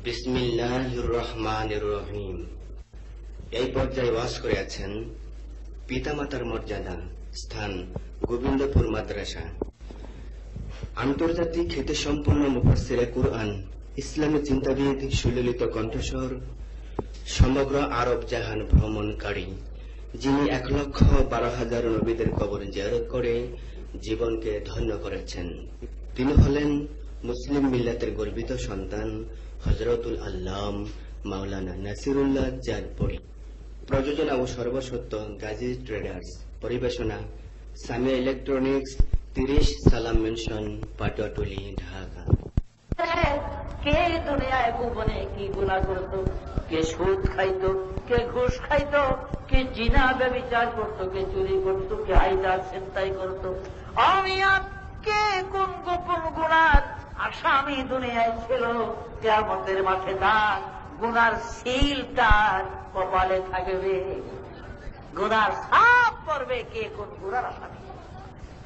বিসমিল্লাহির রহমানির রহিম। এই পর্যায়ে ওয়াজ করে আছেন পিতামাতার মর্যাদা, স্থান গোবিন্দপুর মাদ্রাসা। আন্তর্জাতিক খ্যাতিসম্পন্ন মুফাসসিরে কুরআন, ইসলামী চিন্তাবিদ, সুললিত কণ্ঠস্বর, সমগ্র আরব জাহান ভ্রমণকারী, যিনি 1,12,000 নবীদের কবর জিয়ারত করে জীবনকে ধন্য করেছেন, তিনি হলেন মুসলিম মিল্লাতের গর্বিত সন্তান হযরতুল আল্লাম মাওলানা নাসিরুল্লাহ জারপরি। প্রযোজনা ও সর্বসত্য গাজী ট্রেডার্স। পরিবেশনা সামিয়া ইলেকট্রনিক্স, 30 সালাম মেনশন, পাটুয়াটুলি, ঢাকা। কে দুনিয়ায় গোপনে কি গুনাহ করত, কে সুদ খাইত, কে ঘুষ খাইত, কে জিনা ব্যভিচার করত, কে চুরি করত, কে হাইজাক ছিনতাই করত, কে কোন গোপন গুনার আসামি দুনিয়ায় ছিল, কিয়ামতের মাঠে তার গুনার সিল তার কপালে থাকবে, গুনার ছাপ পড়বে কে কোন গুনার আসামি।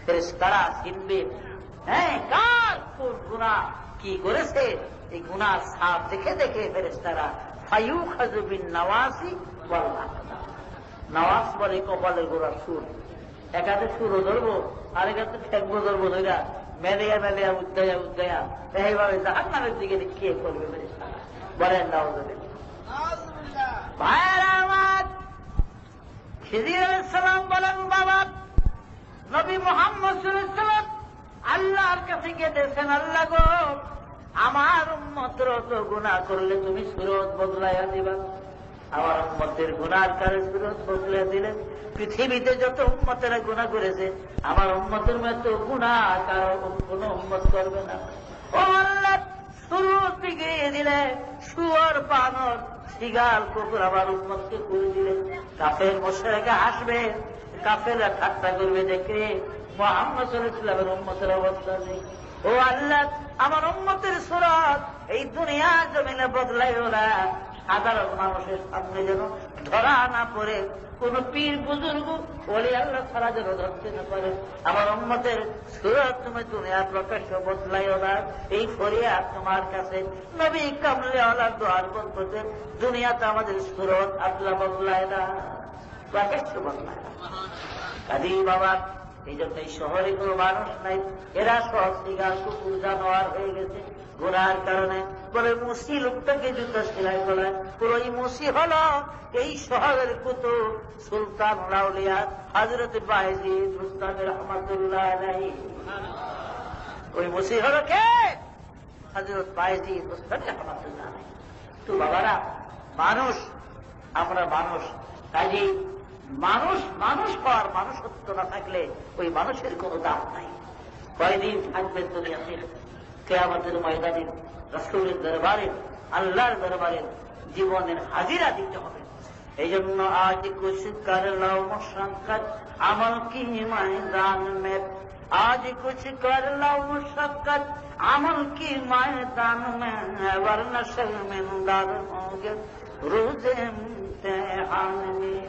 ফেরেশতারা চিনবে, হ্যাঁ, কার কোন গুনাহ কি করেছে, এই গুনার ছাপ দেখে দেখে ফেরেশতারা ফায়ুখাযু বিন নওয়াসি ওয়াল আকদাম। নওয়াস বলে কপালের গোড়ার সুর, একাতে সুরও ধরবো, আরেকাতে ঠেকবো ধরবো, ধরা মেলেয়া মেলেয়া উদ্দয়া উদ্দয়া এইভাবে জাহান্নামের দিকে কে করবে ফেরেশতারা? বলেন নাউযুবিল্লাহ। ভাইয়েরা আমার, খিজির আলাইহিস সালাম বলেন, বাবা নবী মুহাম্মদ সাল্লাল্লাহু আলাইহি ওয়াসাল্লাম আল্লাহর কাছে গেছেন, আল্লাহ গো, আমার উম্মতরা তো গুনাহ করলে তুমি সুরত বদলাইয়া দিবা। আমার উম্মতের গুনার কারণে সুরত বদলাইয়া দিলেন। পৃথিবীতে যত উম্মতেরা গুনাহ করেছে, আমার উম্মতের মতো গুনাহ কারো কোন উম্মত করবে না। ও আল্লাহ, সুরত বিগড়িয়ে দিলে, শুয়োর বানর শিগাল কুকুর আমার উম্মতকে করে দিলে। কাফের মুশরিকরা হাসবে, কাফেররা ঠাট্টা করবে, দেখে মুহাম্মদ সাল্লাল্লাহু আলাইহি ওয়াসাল্লামের উম্মতের অবস্থা নেই। ও আল্লাহ, আমার উম্মতের সুরত এই দুনিয়ার জমিনে বদলাইও না, সাধারণ মানুষের সামনে যেন ধরা না পড়ে, কোন পীর বুজুর্গ ওলি আল্লাহ ছাড়া যেন ধরতে না পারে। আমার উম্মতের সুরত তুমি দুনিয়ার প্রকাশ্য বদলাইও না, এই ফরিয়াদ তোমার কাছে। নবী কামলে আল্লাহ দোয়ার করতেন, দুনিয়াতে আমাদের সুরত আল্লাহ বদলায় না, প্রকাশ্য বদলায় না। কাজী বাবা, এই জন্য এই শহরে কোনো মানুষ নাই, এরা সব শিকার কুকুর জানোয়ার হয়ে গেছে গুনার কারণে। বলে মুসি লোকটাকে জুতো সেলাই করায়, পুরো এই মুসি হল এই শহরের কুতুব সুলতান আউলিয়া হযরত বায়েজিদ বুস্তামি রাহমাতুল্লাহ আলাইহি। ওই মুসি হল কে? হযরত বায়েজিদ বুস্তামি রাহমাতুল্লাহ আলাইহি। তো বাবারা, মানুষ, আমরা মানুষ, কাজী মানুষ মানুষ হওয়ার মানুষত্ব না থাকলে ওই মানুষের কোন দাম নাই। কয়দিন থাকবেন দুনিয়াতে? কিয়ামতের ময়দানে রাসূলের দরবারে, আল্লাহর দরবারে জীবনের হাজিরা দিতে হবে। এই জন্য আজ কুছ কর লাও মুশাক্কাত আমল কি ময়দান মে, আজ কুছ কর লাও মুশাক্কাত আমল কি ময়দান মে, वरना शर्मिंदा होगे रोज़े इम्तिहान में।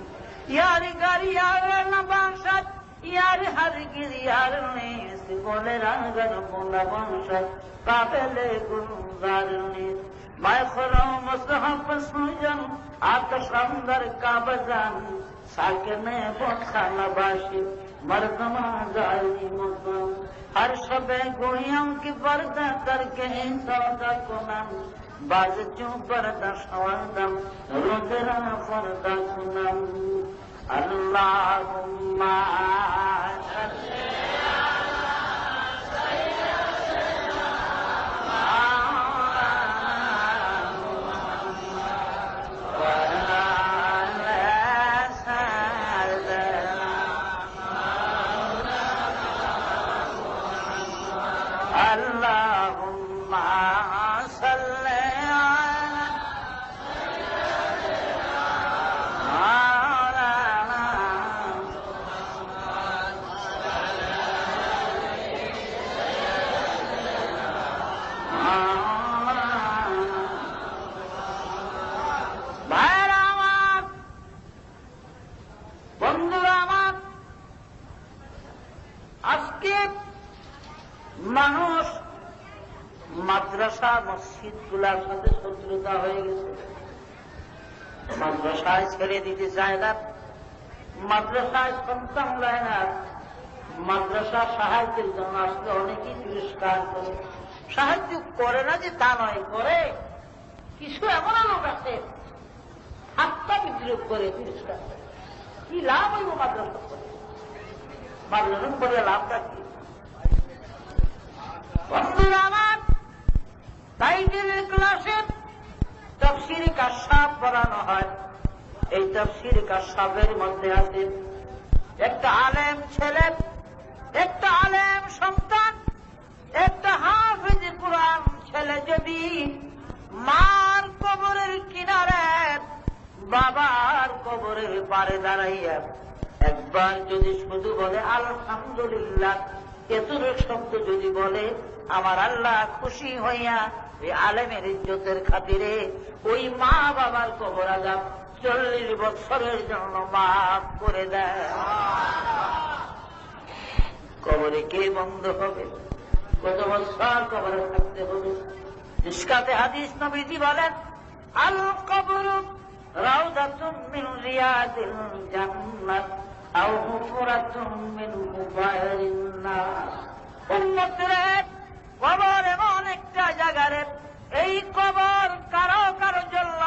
यार घर यार न बाशत, यार हरगिज यार नेस, बोले रागर बोला बाशत काबिले गुलजार नेस। मैं खुरा मुसहफ सुजन आकाश अंदर का बजान, साकिने बखाना बाशी मर्दमा जाई मुकम। हर शबे गोयम की पर्दा करके सौदा कुनम, बाज चूं पर्दा शवादम रोजरा पर्दा कुनम। अल्लाहुम्मा सल्ली अला सय्यिदिना मुहम्मद व अला सय्यिदिना मौलाना। अल्लाहुम्मा सल्ली মাদ্রাসা মসজিদ গুলার সাথে শত্রুতা হয়ে গেছে। মাদ্রাসায় ছেড়ে দিতে চায় না, মাদ্রাসায় সন্তান দেয় না। মাদ্রাসা সাহায্যের জন্য আসলে অনেকেই তিরস্কার করে। সাহায্য করে না যে তা নয়, করে। কিছু এমন লোক আছে ঠাট্টা বিদ্রুপ করে, তিরস্কার করে। কি লাভ হইব মাদ্রাসা করে? মাদ্রাসা করে লাভটা কি? বন্ধুরা আমার, টাইটেলের ক্লাসে তাফসীরে কাশফ পড়ানো হয়। এই তাফসীরে কাশফের মধ্যে আছে একটা আলেম ছেলে, একটা আলেম সন্তান, একটা হাফেজ কুরআন ছেলে যদি মার কবরের কিনারে বাবার কবরের পারে দাঁড়াইয়া একবার যদি শুধু বলে আলহামদুলিল্লাহ, এতর শব্দ যদি বলে, আমার আল্লাহ খুশি হইয়া এই আলেমের ইজ্জতের খাতিরে ওই মা বাবার কবর আযাব 40 বছরের জন্য মাফ করে দেয়। কবরে কে বন্ধ হবে? কত বছর কবরে থাকতে হবে? মিশকাতে হাদিস নবীজি বলেন, আল কবর রাউদাতুম মিন রিয়াদিল জান্নাত আও হুফরাতুম মিন হুফারিন নার। উম্মতরে, কবর এমন একটা জায়গারে, এই কবর কারো কারো জন্য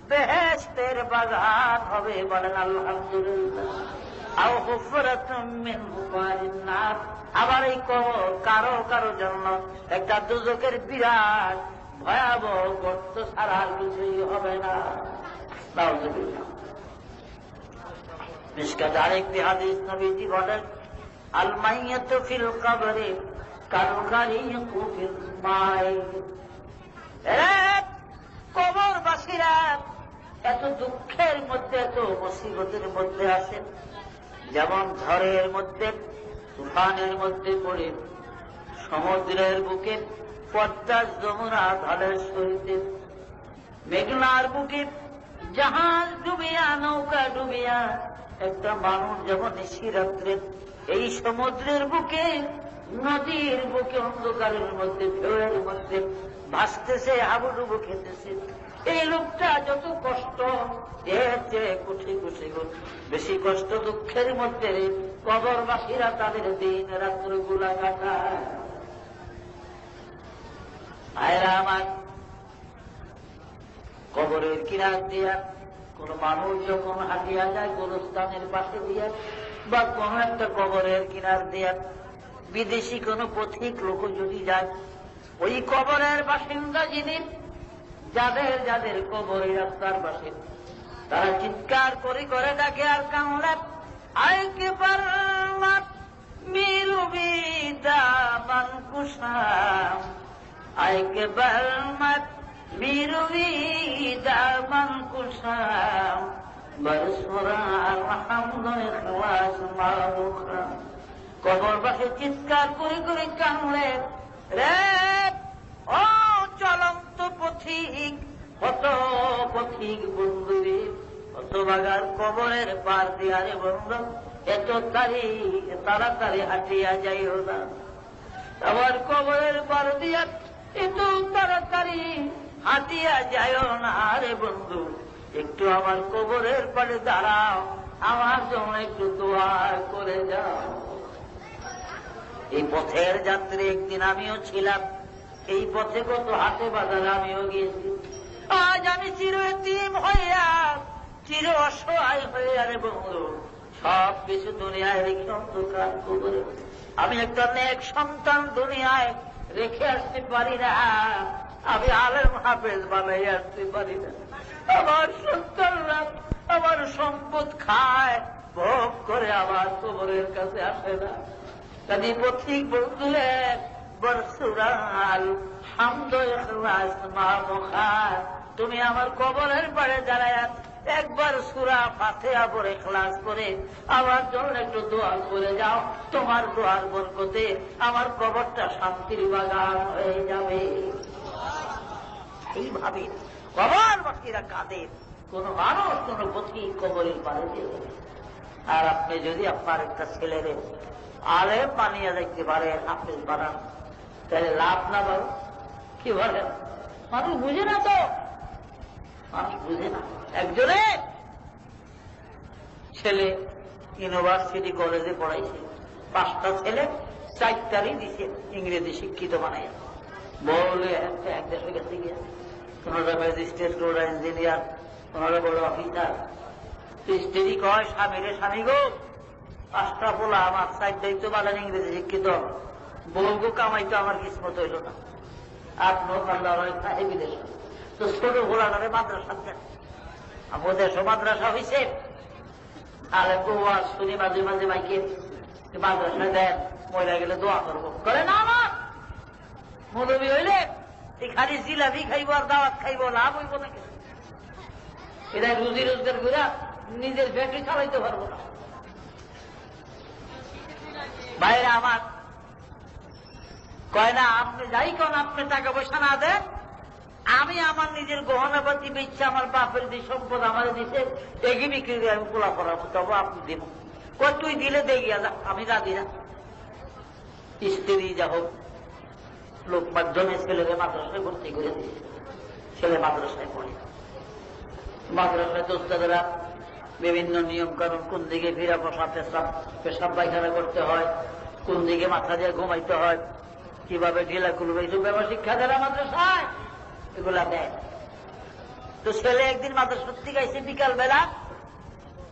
বেহেশতের বাগান হবে। বলেন আলহামদুলিল্লাহ। আও হুফরাতুম মিন হুফারিন নার, আবার এই কবর কারো কারো জন্য একটা দুজকের বিরাট ভয়াবহ গর্ত ছাড়া আর কিছুই হবে না। নাউযুবিল্লাহ। মিশকাতে আরেকটি হাদিস নবীজি বলেন, আল মাইয়াতু ফিল কবরি কাল গারিকু ফিল মাই। কবরবাসীরা এত দুঃখের মধ্যে, এত মুসিবতের মধ্যে আছেন, যেমন ঝড়ের মধ্যে, তুফানের মধ্যে পড়ে সমুদ্রের বুকে পদ্মা যমুনা ঢলের সহিতে, মেঘনার বুকে জাহাজ ডুবিয়া, নৌকা ডুবিয়া একটা মানুষ যেমন নিশিরাত্রে এই সমুদ্রের বুকে, নদীর বুকে, অন্ধকারের মধ্যে, ঢেউয়ের মধ্যে ভাসতেছে, হাবুডুবু খেতেছে, এই লোকটা যত কষ্ট, এর চেয়ে কোটি কোটি গুণ বেশি কষ্ট দুঃখের মধ্যে কবরবাসীরা তাদের দিন রাত্র গুলা কাটায়। ভাইরা আমার, কবরের কিনার দিয়া কোন মানুষ যখন হাঁটিয়া যায় গোরস্থানের পাশে দিয়া, বা কোন একটা কবরের কিনার দিয়া বিদেশি কোন পথিক লোক যদি যায়, ওই কবরের বাসিন্দা যিনি, যাদের যাদের কবরের রাস্তার পাশে, তারা চিৎকার করে করে ডাকে আর কাঁদলে, আইকে পারলাম মিরুবি দামান কুসাম, আইকে পারলাম মিরুবি দামান কুসাম, বরসুরা আলহামদুল ইখলাস মারুখা। কবর পাশে চিৎকার করে করে কাঁদলে, রে ও চলন্ত পথিক, কত পথিক বন্ধুরে, কত বাগার কবরের পার দিয়া রে বন্ধু, এত তাড়াতাড়ি হাঁটিয়া যাইও না, আবার কবরের পার দিয়া এত তাড়াতাড়ি হাঁটিয়া যাইও না রে বন্ধু, একটু আমার কবরের পাড়ে দাঁড়াও, আমার জন্য একটু দোয়া করে যাও। এই পথের যাত্রী একদিন আমিও ছিলাম, এই পথে কত হাটে বাজারে আমিও গিয়েছি। আজ আমি চির এতিম হইয়া, চির অসহায় হইয়া রে বন্ধু, সব কিছু দুনিয়ায় রেখে অন্ধকার কবরে আমি একটা নেক সন্তান দুনিয়ায় রেখে আসতে পারি না, আমি আলেম হাফেজ বানাই আসতে পারি না। আমার সন্তানরা আমার সম্পদ খায়, ভোগ করে আমার কবরের কাছে আসে না। কাজী পথিক বন্ধুরে, বরসুরাল হামদুল ইখলাস মারুখা, তুমি আমার কবরের পাড়ে দাঁড়ায় একবার সূরা ফাতিহা পড়ে ইখলাস করে আমার জন্য একটু দোয়া করে যাও, তোমার দোয়ার বরকতে আমার কবরটা শান্তির বাগান হয়ে যাবে। এইভাবে কবরবাসীরা কাঁদে, কোন মানুষ কোন পথিক কবরের পাড়ে দিয়ে। আর আপনি যদি আপনার একটা ছেলেরে আলেম বানিয়ে দেখতে পারেন, হাফেজ বানান, তাহলে লাভ না বলো? কি বলে মানুষ বুঝে না তো, মানুষ বুঝে না। একজনে ছেলে ইউনিভার্সিটি কলেজে পড়াইছে, 5টা ছেলে 4টারই দিছে ইংরেজি শিক্ষিত বানাই। বলে এক দেশে গেছে গিয়ে, কোনটা ম্যাজিস্ট্রেট, কোনটা ইঞ্জিনিয়ার, কোনটা বড় অফিসার। স্ত্রী কয় স্বামীরে, স্বামী গো 5টা পোলা আমার 4টাই তো বানান ইংরেজি শিক্ষিত, বউগো কামাইতো আমার কিসমত হইল না। আপনিও পাল্লা বিদেশ তো ছোট ঘোড়াটারে মাদ্রাসা দেন। আমার দেশও মাদ্রাসা হয়েছে, আর বউয়া শুনি মাঝে মাঝে মাইকে মাদ্রাসা দেন, মহিলা গেলে দোয়া করবো। করে না আমার মৌলবী হইলে খালি জিলাপি খাইব আর দাওয়াত খাইব, লাভ হইব নাকি? এটা রুজি রোজগার করে নিজের ফ্যাক্টরি চালাইতে পারবো না। বাইরে আমার কয় না, আপনি যাই কোন আপনি টাকা পয়সা না দেন, আমি আমার নিজের গহনাপাতি বেচছে, আমার বাপের যে সম্পদ আমার দিতে এগিয়ে বিক্রি করে আমি পোলা করাবো, তবে আপনি দেব। কয় তুই দিলে দেখিয়া যা, আমি রাজি না। স্ত্রী যা হোক লোক মাধ্যমে ছেলেকে মাদ্রাসায় ভর্তি করে দিয়েছে, ছেলে মাদ্রাসায় পড়ে। মাদ্রাসায় দোস্তাদেরা বিভিন্ন নিয়ম কানুন, কোন দিকে ফিরা বসা, পেশাব পায়খানা করতে হয়, কোন দিকে মাথা দিয়ে ঘুমাইতে হয়, কিভাবে ঢিলা খুলবে, এইসব ব্যাপার শিক্ষা দেয় মাদ্রাসায়, এগুলা দেয়। তো ছেলে একদিন মাদ্রাসা থেকে আইসে বিকাল বেলা,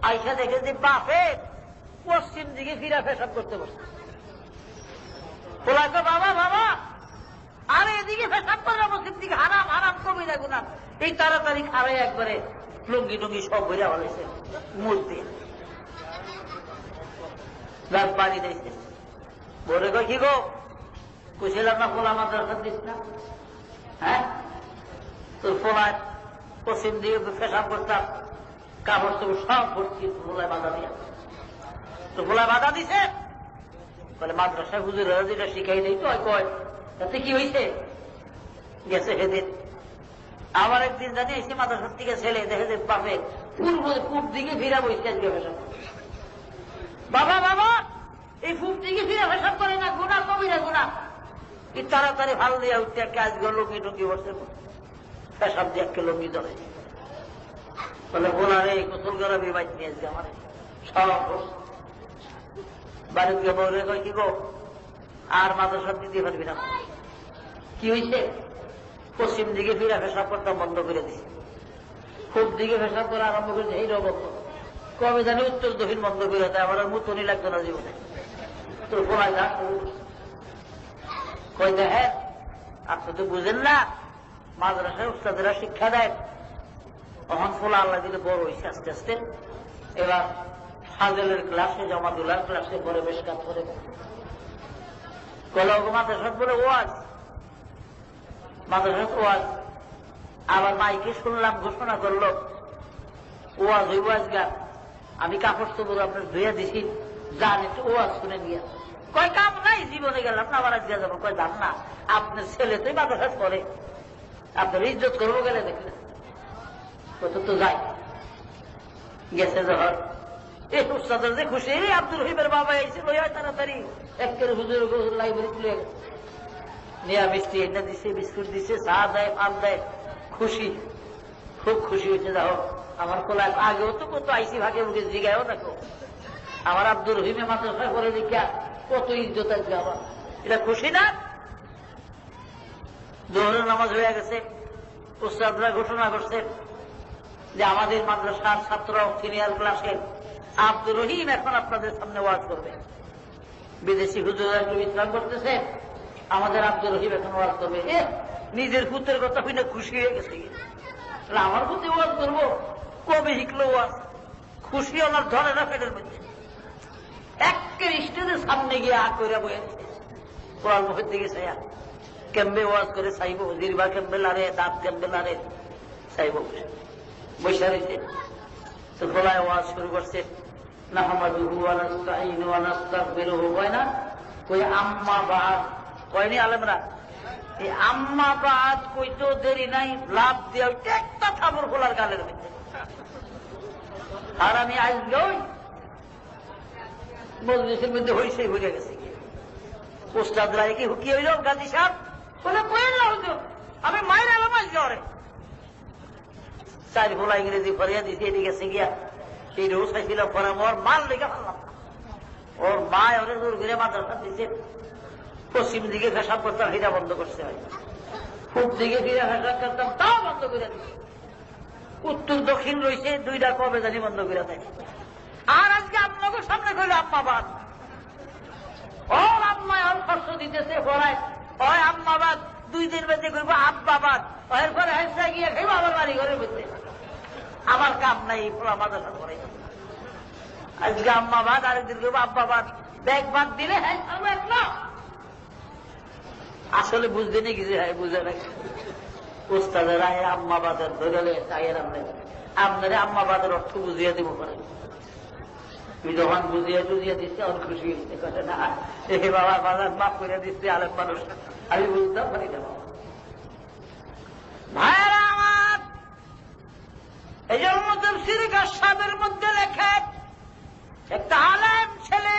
আইসা দেখে যে বাপে পশ্চিম দিকে ফিরা পেশাব করতে বসে। বলা তো বাবা বাবা, আরে এদিকে পেশাব করে পশ্চিম দিকে, হারাম হারাম কবি না গুনাহ। এই তাড়াতাড়ি খাবে একবারে লুঙ্গি টুঙ্গি সব ভরে হলেছে মুখ দিয়ে রাত পানি দিয়েছে। বলে গো কি গো, কুশিলাম না ফোলা মাদ্রাসা দিস না? হ্যাঁ, তোর ফোলায় পশ্চিম দিকে পেশাব করতাম, কাপড় চোপড় সব ভর্তি ফোলায় বাধা দিয়া। তো ফোলায় বাধা দিছে বলে মাদ্রাসায় হুজুর যেটা শিখাই নেই তো কয়, তাতে কি হয়েছে? গেছে সেদিন আবার একদিন জানি এসে মাদ্রাসার থেকে ছেলে দেখে যে বাপে পূর্ব দিকে ফিরা বসে আজকে পেশাব। বাবা বাবা, এই পূর্ব দিকে ফিরা পেশাব করে না, গুণা কবিরা গুণা। এই তাড়াতাড়ি ভালো দিয়ে উঠতে একটা আজকে লুঙ্গি টুঙ্গি বসে পেশাব দিয়ে একটা লুঙ্গি ধরে বলে বোনা রে গোসল করাবি বাইক নিয়ে আজকে আমার সব বাড়ির গিয়ে বলে কয় কি গো, আর মাদ্রাসা দিতে পারবি না। কি হয়েছে? পশ্চিম দিকে ফিরা পেশাব করতে বন্ধ করে দিছে, পূর্ব দিকে পেশাব করা আরম্ভ করেছে। এই রকম কবে জানি উত্তর দক্ষিণ বন্ধ করে দেয়, আমার মুতনি লাগতো না জীবনে। তোর ফোনায় যা কই দেখেন, আপনি তো বুঝেন না, মাদ্রাসায় উস্তাদেরা শিক্ষা দেয়। তখন ফোলা আল্লাহ দিলে বড় হয়েছে আস্তে আস্তে। এবার ফাজলের ক্লাসে, জামাতুল্লাহর ক্লাসে পরে বেশ কাজ করে কল মাদ্রাসা বলে ওয়াজ, মাদ্রাসা ওয়াজ। আবার মাইকে শুনলাম ঘোষণা করলো ওয়াজ ওই ওয়াজ গান, আমি কাপড় চোপড় আপনার ধুয়ে দিছি, যান একটু ওয়াজ শুনে নিয়ে। কয় কাম নাই, জীবনে গেলাম না, আবার দিয়ে যাবো। কয় যান না, আপনার ছেলে তো মাদ্রাসা করে, আপনার ইজ্জত করবো গেলে দেখলেন কত তো যাই গেছে। যখন এই উস্তাদের যে খুশি, আব্দুল রহিমের বাবা এসেছিল তাড়াতাড়ি একের হুজুর লাইব্রেরি তুলে নিয়ে মিষ্টি এনে দিছে, বিস্কুট দিছে, চা দেয়, পান দেয়, খুশি, খুব খুশি হয়েছে। যাও আমার কোলায় আগেও তো কত আইসি ভাগে উঠে জিগায়ও দেখো, আমার আব্দুল রহিমে মাদ্রাসা করে দেখা কত ইজ্জত আছে আমার, এটা খুশি না? জোহরের নামাজ হয়ে গেছে, উস্তাদরা ঘোষণা করছে যে আমাদের মাদ্রাসার ছাত্র সিনিয়র ক্লাসের আব্দুল রহিম এখন আপনাদের সামনে ওয়াজ করবে। বিদেশি হুজুররা একটু বিশ্রাম করতেছে, আমাদের আব্দুল রহিম এখন ওয়াজ করবে। নিজের পুত্রের কথা হইলে খুশি হয়ে গেছে, আমার প্রতি ওয়াজ করবো, কবে শিখলো ওয়াজ, খুশি আমার ধরে না পেটের মধ্যে। একের স্টেজের সামনে গিয়ে আগ করে বসেছে, কোরআন মুখের দিকে চাইয়া কেমবে ওয়াজ করে চাইব, জিরবা কেমবে লারে, দাঁত কেমবে লারে চাইব, বৈশা রয়েছে। তো গলায় ওয়াজ শুরু করছে, নাহমাদুহু ওয়া নাস্তাঈনু ওয়া নাস্তাগফিরুহু, কয় না? কই আম্মা বাদ কয়নি আলেমরা? এই আম্মা বাদ কইতো দেরি নাই, লাভ দিয়ে একটা থাবর খোলার গালের মধ্যে। আর আমি আজকে ওই মজলিসের মধ্যে হইছে ঘুরে গেছে, উস্তাদরা কি হুকি হইল গাজী সাহেব বলে কইল না হুজুর আমি মায়ের এলাম আজ জ্বরে চার ভোলা ইংরেজি ফরিয়া দিছি এদিকে গিয়া সেই রোজ খাইছিল পরে ওর মাল লেগে ফেললাম ওর মা ওরে দূর ঘুরে মাদ্রাসা দিচ্ছে পশ্চিম দিকে ফেসাব করতাম হিরা বন্ধ করতে হয় পূব দিকে ফিরে ফেসাব করতাম তাও বন্ধ করে দিচ্ছে উত্তর দক্ষিণ রয়েছে দুইটা কবে জানি বন্ধ করে দেয় আর আজকে আপনাকে সামনে কইল আম্মাবাদ ওর আম্মায় ওর খরচ দিতেছে পড়ায় ওই আম্মাবাদ 2 দিন বেঁধে করবো আব্বাবাদ ওর পরে হেসা গিয়ে খাইবো আমার বাড়ি ঘরে বসে আমার কাম নাই পোলা মাদ্রাসা করে আজকে আম্মাবাদ আরেকদিন করবো আব্বাবাদ ব্যাগ বাদ দিলে হ্যাঁ না আসলে বুঝতে নেই কিছু হ্যাঁ বুঝে রাখি উস্তাদেরা আম্মাবাদের ধরে চাইয়ের আপনারা আম্মাবাদের অর্থ বুঝিয়ে দিব পারেন তুই যখন বুঝিয়ে দিচ্ছে ওর খুশি হচ্ছে কথা না এ বাবা বাজার মাফ করে দিচ্ছে আরেক মানুষ আমি বুঝতেও পারি না ভাইয়েরা আমার এই জন্য তাফসীর কাশফের মধ্যে লেখে একটা আলেম ছেলে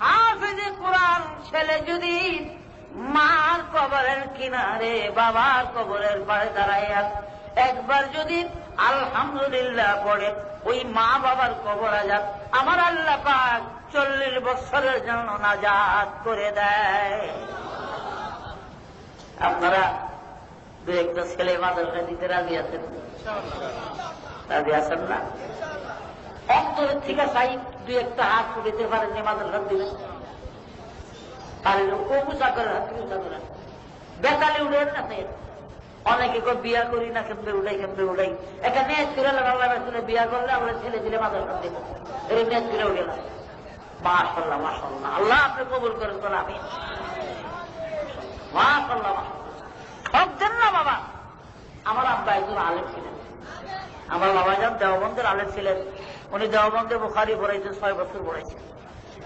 হাফেজে কোরআন ছেলে যদি মার কবরের কিনারে বাবার কবরের পাড়ে দাঁড়াইয়া একবার যদি আলহামদুলিল্লাহ পড়ে ওই মা বাবার কবর আজাদ আমার আল্লাহ পাক 40 বছরের জন্য নাজাত করে দেয় আপনারা 2-1টা ছেলে মাদ্রাসা দিতে রাজি আছেন না অন্তরের থেকে চাই 2-1টা হাত উঠাতে পারেন মাদ্রাসা দিবেন বেকালে উঠেন না অনেকে বিয়া করি না কেমনে উঠাই একটা নেট করে বিয়া করলে আমরা ছেলে ছেলে মাদ্রাসা দেবো এর নেট করে উঠে না মাশাআল্লাহ মাশাআল্লাহ আল্লাহ আপনি কবুল করেন তো আমি মাশাআল্লাহ সব দেন না বাবা আমার আব্বা একজন আলেম ছিলেন আমার বাবা যান দেওবন্দের আলেম ছিলেন উনি দেওবন্দে বুখারী পড়াইছেন 6 বছর পড়াইছেন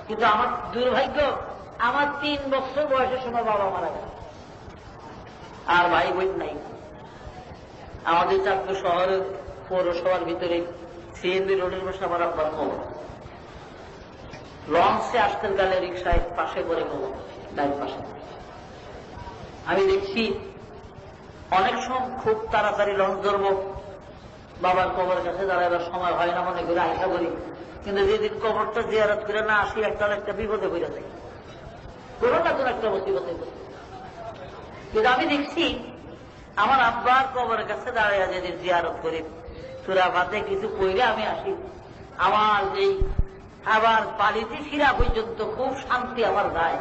কিন্তু আমার দুর্ভাগ্য আমার 3 বছর বয়সের সময় বাবা মারা গেল আর ভাই বোন নাই আমাদের চাঁদপুর শহরের পৌরসভার ভিতরে সিএনবি রোডের পাশে আমার আব্বার খবর লঞ্চে আসতেন গেলে রিক্সায় পাশে করে খবর ডাইন পাশে আমি দেখছি অনেক সময় খুব তাড়াতাড়ি লঞ্চ ধরবো বাবার কবরের কাছে দাঁড়াবার সময় হয় না মনে করে আশা করি কিন্তু যেদিন কবরটা জিয়ারত করে না আসি একটা বিপদে হয়ে যায় কোনো না কোনো একটা মুসিবতে কিন্তু আমি দেখছি আমার আব্বার কবরের কাছে দাঁড়িয়ে যেদিন জিয়ারত করি সুরা ফাতে কিছু কইলে আমি আসি আমার যেই আবার পালিতে শিরা পর্যন্ত খুব শান্তি আমার গায়ে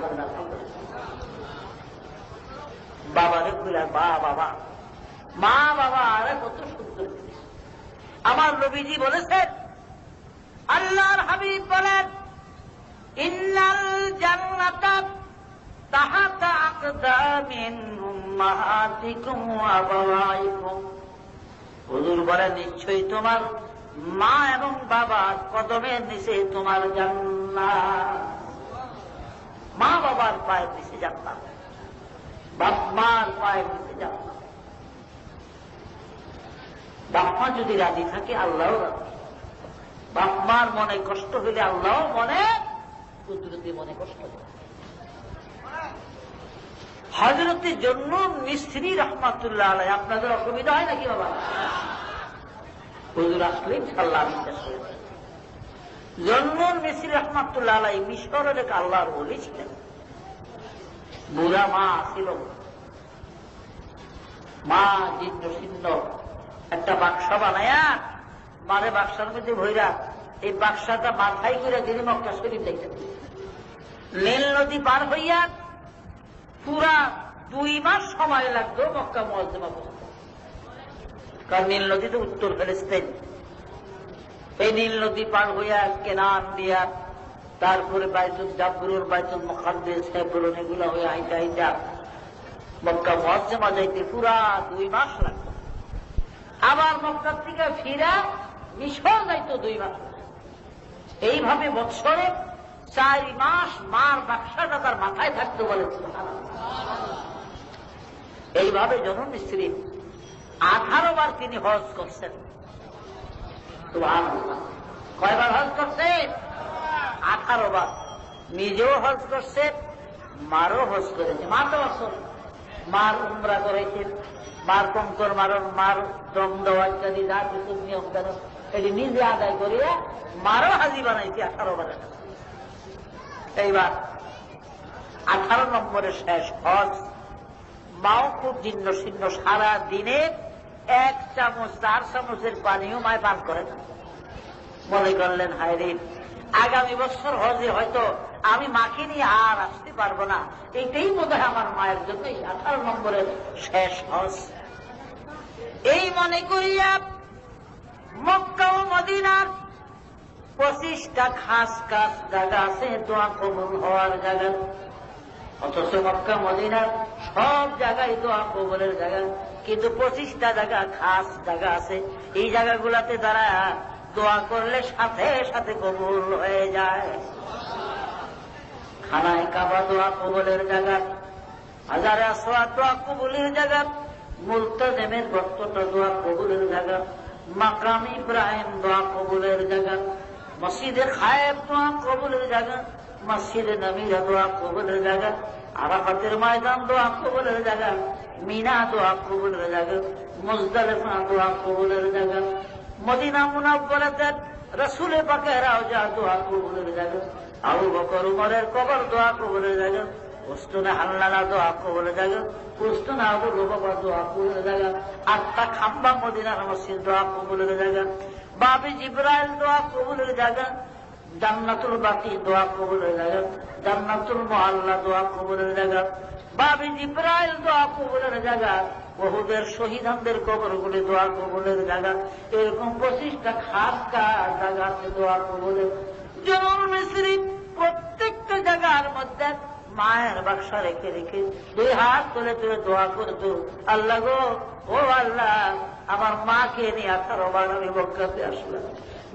বাবারে খুলে বাবা মা বাবা আরে কত সুন্দর আমার নবীজি বলেছেন আল্লাহর হাবিব বলেন ইন্নাল জান্নাতা তাহাতা আকদামিন উম্মাহাতিকুম ওয়া আবাওয়াইকুম হুজুর বলেন নিশ্চয়ই তোমার মা এবং বাবার কদমের নিচে তোমার জান্নাত মা বাবার পায়ের নিচে জান্নাত বাপ মার পায়ের নিচে জান্নাত বাপ মা যদি রাজি থাকে আল্লাহও রাজি বাপ মার মনে কষ্ট হলে আল্লাহ মনে কুদরতি মনে কষ্ট হবে হযরতের জন্য মিস্ত্রি রহমাতুল্লাহ আলাইহি আপনাদের অসুবিধা হয় নাকি বাবা হুজুর আসলে ইনশাআল্লাহ জন্য মিস্ত্রি রহমাতুল্লাহ আলাইহি মিশরের এক আল্লাহর ওলি ছিলেন বুড়া মা ছিল মা জীর্ণ শীর্ণ একটা বাক্সা বানায়া মারে বাক্সার মধ্যে ভৈরা এই বাক্সাটা মাথায় করে তিনি মক্কা শরীফ দেখতেন নীল নদী পার হইয়া পুরা 2 মাস সময় লাগতো মক্কা মুআজ্জমা পর্যন্ত কারণ নীল নদী তো উত্তর ফিলিস্তিন এই নীল নদী পার হইয়া কেনান দিয়া তারপরে বাইতুল জাবরুর বাইতুল মুকাদ্দাস হেবরন এগুলো হয়ে আইটা মক্কা মুআজ্জমা যাইতে পুরা 2 মাস লাগতো আবার মক্কা থেকে ফিরা মিশর যাইতো 2 মাস এইভাবে বছরে 4 মাস মার বাক্সাটা তার মাথায় থাকতে বলে এইভাবে জননী স্ত্রী 18 বার তিনি হজ করছেন সুবহানাল্লাহ কয়বার হজ করছেন 18 বার নিজেও হজ করছেন মারও হজ করেছে মা তো বছর মার উমরা করেছেন মার কঙ্কর মারণ, মার দম দেওয়া ইত্যাদি যা কিছু নিয়ম কানুন এটি নিজে আদায় করিয়া মারও হাজি বানাইছি 18 বার। এইবার 18 নম্বরে শেষ হজ। মাও খুব জীর্ণ শীর্ণ, সারা দিনে 1 চামচ 4 চামচের পানিও মায় পান করে না। মনে করলেন হায় রে, আগামী বছর হজে হয়তো আমি মাকে নিয়ে আর আসতে পারবো না, এটাই বোধ হয় আমার মায়ের জন্য 18 নম্বরের শেষ হজ। এই মনে করিয়া মক্কা ও মদিনার 25টা খাস খাস জায়গা আছে দোয়া কবুল হওয়ার জায়গা, অথচ মক্কা মদিনার সব জায়গায় দোয়া কবুলের জায়গা, কিন্তু 25টা জায়গা খাস জায়গা আছে। এই জায়গাগুলাতে দ্বারা দোয়া করলে সাথে সাথে কবুল হয়ে যায়। খানায় কাবা দোয়া কবুলের জায়গা, হাজারে আসওয়াদ দোয়া কবুলের জায়গা, মুলতাজিমের গর্তটা দোয়া কবুলের জায়গা, মাকাম ইব্রাহিম দোয়া কবুলের জায়গা, মসজিদে খায়েব দোয়া কবুলের জায়গা, মসজিদে নবীরা দোয়া কবুলের জায়গা, আরাফাতের ময়দান দোয়া কবুলের জায়গা, মিনা দোয়া কবুলের জায়গা, মুজদালিফা দোয়া কবুলের জায়গা, মদিনা মুনাওয়ারাতে রাসূল পাকের রওজা দোয়া কবুলের জায়গা, আবু বকর উমরের কবর দোয়া কবুলের জায়গা, উস্তুনে হাল্লালা দোয়া কবুলের জায়গা, উস্তুনে আবু রুবাবা দোয়া কবুলের জায়গা, 8টা খাম্বা মদিনার মসজিদ দোয়া কবুলের জায়গা, বাবে জিবরাইল দোয়া কবুলের জায়গা, জান্নাতুল বাকি দোয়া কবুলের জায়গা, জান্নাতুল মুআল্লা দোয়া কবুলের জায়গা, বাবে জিবরাইল দোয়া কবুলের জায়গা, বহুদের শহীদদের কবরগুলি দোয়া কবুলের জায়গা। এরকম 25টা খাস খাস জায়গা আছে দোয়া কবুলের। জনল মিসরি প্রত্যেকটা জায়গার মধ্যে মায়ের বাক্সা রেখে রেখে 2 হাত তুলে তুলে দোয়া করত, আল্লাহ গো, ও আল্লাহ, আমার মাকে নিয়ে 18 বার আমি মক্কাতে আসলাম,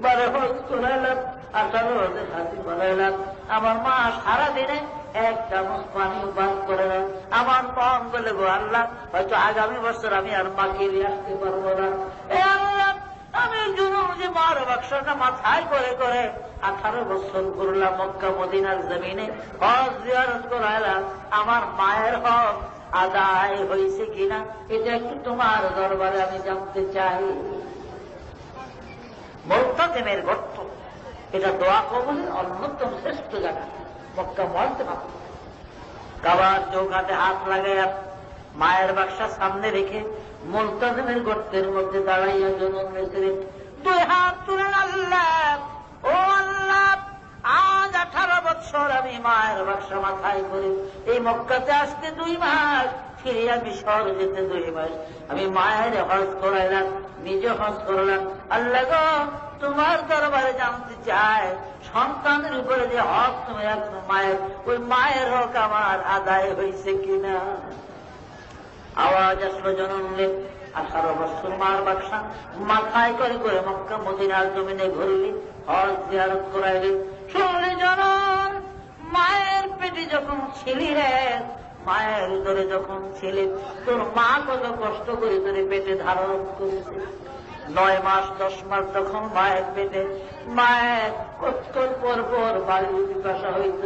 12 হজ করাইলাম, 18 হজের হাতি বানাইলাম, আমার মা সারাদিনে 1 চামচ পানিও পান করে না। আমার মন বলে, গো আল্লাহ, হয়তো আগামী বছর আমি আর মাকে নিয়ে আসতে পারবো না। এ আল্লাহ, আমি যে মার বাক্সটা মাথায় করে করে 18 বছর করলাম মক্কা মদিনার জমিনে, হজ জিয়ারত করাইলাম, আমার মায়ের হক আদায় হয়েছে কিনা এটা একটু তোমার দরবারে আমি জানতে চাই। মুলতাজিমের গর্ত, এটা দোয়া কবুলের অন্যতম শ্রেষ্ঠ জায়গা মক্কা মুআজ্জামা। কাবার চৌকাতে হাত লাগাইয়া মায়ের বাক্সা সামনে রেখে মুলতাজিমের গর্তের মধ্যে দাঁড়াইয়া জনম মেসরে 2 হাত তুলে, আল্লাহ, ও আল্লাহ, আজ 18 বছর আমি মায়ের বাক্সা মাথায় করে এই মক্কাতে আসতে 2 মাস, ফিরিয়া মিশর যেতে 2 মাস, আমি মায়ের হজ করাইলাম, নিজে হজ করলাম। আল্লাহ গো, তোমার দরবারে জানতে চাই, সন্তানের উপরে যে হক তুমি এখন মায়ের, ওই মায়ের হক আমার আদায় হয়েছে কিনা। আওয়াজ আসলো জননে, 18 বছর মার বাক্সা মাথায় করে করে মক্কা মদিনার জমিনে ঘুরলি, হজ জিয়ারত করাইলি। শুনলি জনন, মায়ের পেটে যখন ছিলি রে, মায়ের উদরে যখন ছিলি, তোর মা কত কষ্ট করে তোর পেটে ধারণ করেছে। 9 মাস 10 মাস যখন মায়ের পেটে, মায়ের কষ্ট পর পর বাড়ির পিপাসা হইত।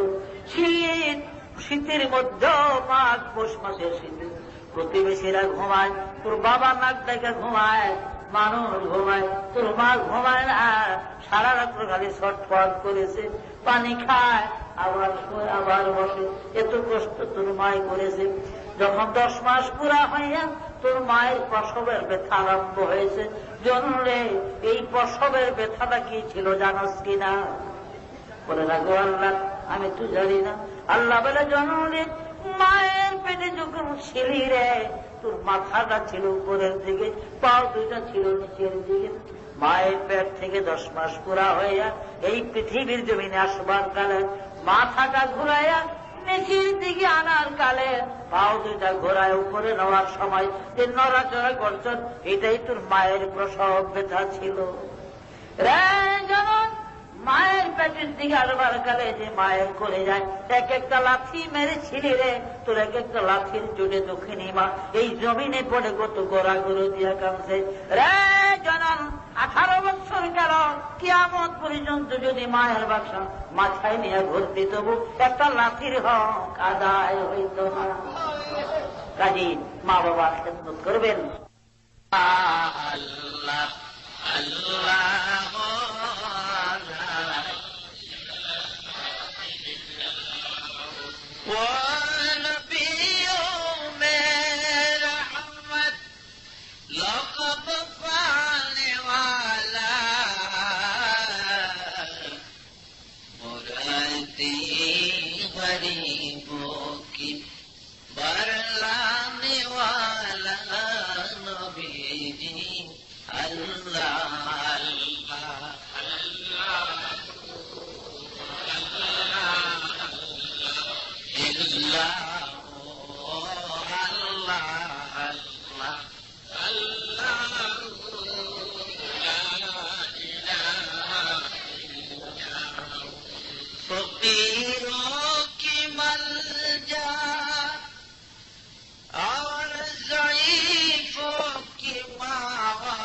শীতের মধ্যে মাঘ পৌষ মাসের শীতে প্রতিবেশীরা ঘুমায়, তোর বাবা নাক ডেকে ঘুমায়, মানুষ ঘুমায়, তোর মা ঘুমায় না, সারা রাত্র খালি ছটফট করেছে, পানি খায়, আবার শোয়, আবার বসে, এত কষ্ট তোর মায় করেছে। যখন 10 মাস পুরা হইয়া তোর মায়ের প্রসবের ব্যথা আরম্ভ হয়েছে, জনরে এই প্রসবের ব্যথাটা কি ছিল জানাস কিনা? বলে না, গো আল্লাহ, আমি তো জানি না। আল্লাহ বলে, জনরে মায়ের পেটে যখন ছিলি রে, তোর মাথাটা ছিল উপরের দিকে, পাও 2টা ছিল নিচের দিকে। মায়ের পেট থেকে 10 মাস পুরা হইয়া এই পৃথিবীর জমিনে আসবার কালে মাথাটা ঘুরাইয়া নিচের দিকে আনার কালে পাও 2টা ঘোরায় উপরে নেওয়ার সময় যে নড়াচড়া করছেন, এটাই তোর মায়ের প্রসব ব্যথা ছিল রে। যেমন মায়ের পেটের দিকে আসবার কালে যে মায়ের করে যায়, 1-1টা লাথি মেরেছিলি রে, তোর 1-1টা লাথির জুড়ে দক্ষিণী মা এই জমিনে পড়ে কত গোড়া গরু দিয়া কামছে রে। জনন 18 বছর গেল, কিয়ামত পর্যন্ত যদি মায়ের বাক্সা মাথায় নিয়ে ঘুরতে, তবু একটা লাথির হক আদায় হইত না। কাজী মা বাবার খেদমত করবেন। আল্লাহ আল্লাহ वो नबियों में रहमत लक़ब पाने वाला मुरादी गरीबों की बरलाने वाला नबी जी अल्लाह अल्लाह अल्लाह फकीरों की मलजा और ज़ईफ़ों की मावा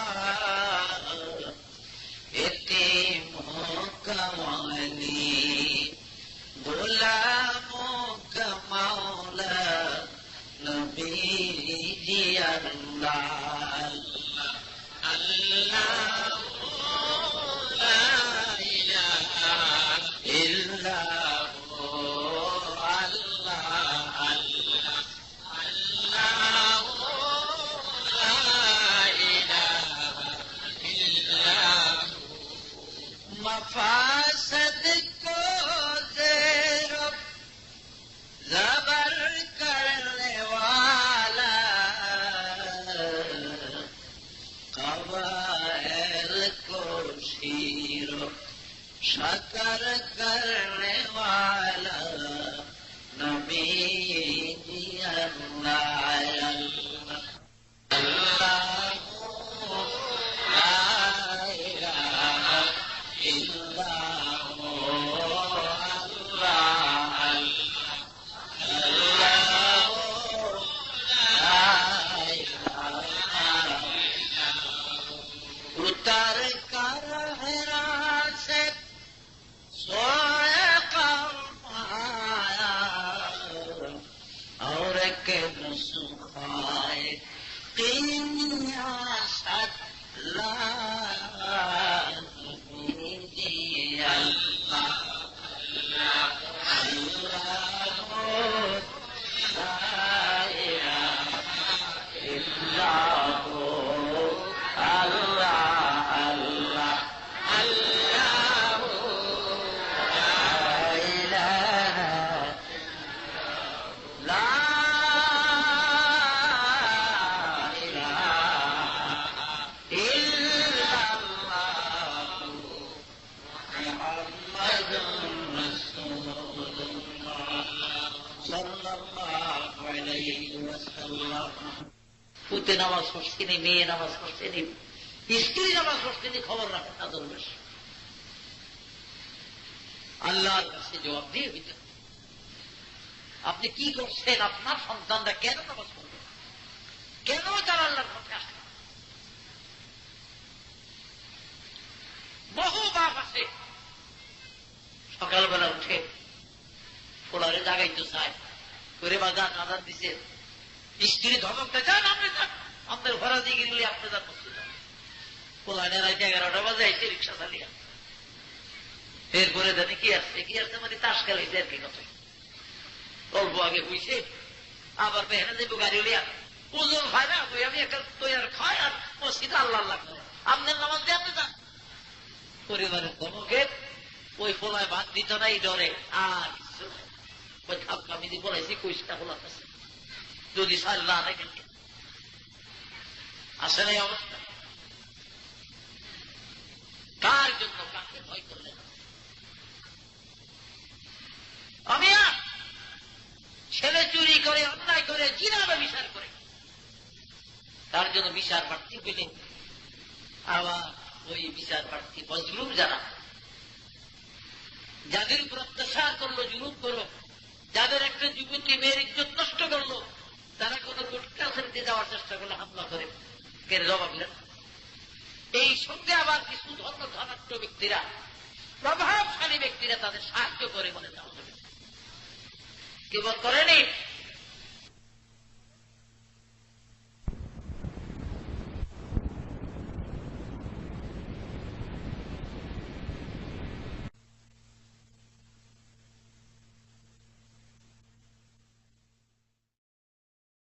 यतीमों का वाली गुलामों का मौला नबी जी अल्लाह अल्लाह ला इलाहा इल्लल्लाह अल्लाह अल्लाह अल्लाह ला इलाहा इल्लल्लाह मफासद को ज़ेर ज़बर करने वाला कबाइल को शीरो शकर करने वाला नबी जी अल्लाह अल्लाह ला इलाहा इल्लल्लाह उतर कर हरा से सोए कमाया और के सुखाए किया सत ला পুতে নামাজ পড়ছে নি, মেয়ে নামাজ পড়ছে নি, স্ত্রী নামাজ পড়ছে নি, খবর রাখেন না দরবেশ। আল্লাহর কাছে জবাব দিয়ে দিতে আপনি কি করছেন, আপনার সন্তানরা কেন নামাজ পড়বে, কেন তারা আল্লাহর পথে আসে। বহু বাপ আছে সকালবেলা উঠে পোলারে জাগাইতে চায় করে বাজার আদান দিছে, স্ত্রী ধমকতে যান আপনি যান, আপনার ঘোরা দিয়ে গেলে আপনি যান বসতে যান। পোলানে রাইতে 11টা বাজে আইসে রিক্সা চালিয়ে এরপরে জানি কি আসছে মানে তাস খেলাইছে আর কি কথা। অল্প আগে বুঝছে আবার বেহেনে দেবো গাড়ি লিয়া ওজন খায় না, আমি একটা তৈরি খায় আর মসজিদে আল্লাহ আল্লাহ করে আপনার নামাজ দিয়ে আপনি যান। পরিবারের ধমকে ওই পোলায় ভাত দিত না এই ডরে আর ওই আমি যে বলাইছি কইসটা পোলা আছে যদি সার না দেখেন আসে নাই অবস্থা। কার জন্য কাকে ভয় করলেন? আমি ছেলে চুরি করে, অন্যায় করে, জিনাবে বিচার করে, তার জন্য বিচার প্রার্থী পেলেন। আবার ওই বিচার প্রার্থী মজলুম যারা, যাদের উপর অত্যাচার করলো, জুলুম করলো, যাদের একটা যুবতী মেয়ের ইজ্জত নষ্ট করলো, তারা কোন কোর্ট কাছারিতে যাওয়ার চেষ্টা করলে হামলা করে কে জবাব দেন। এই সঙ্গে আবার কিছু ধনাঢ্য ব্যক্তিরা, প্রভাবশালী ব্যক্তিরা তাদের সাহায্য করে বলে দেওয়া হবে। কেবল করেনি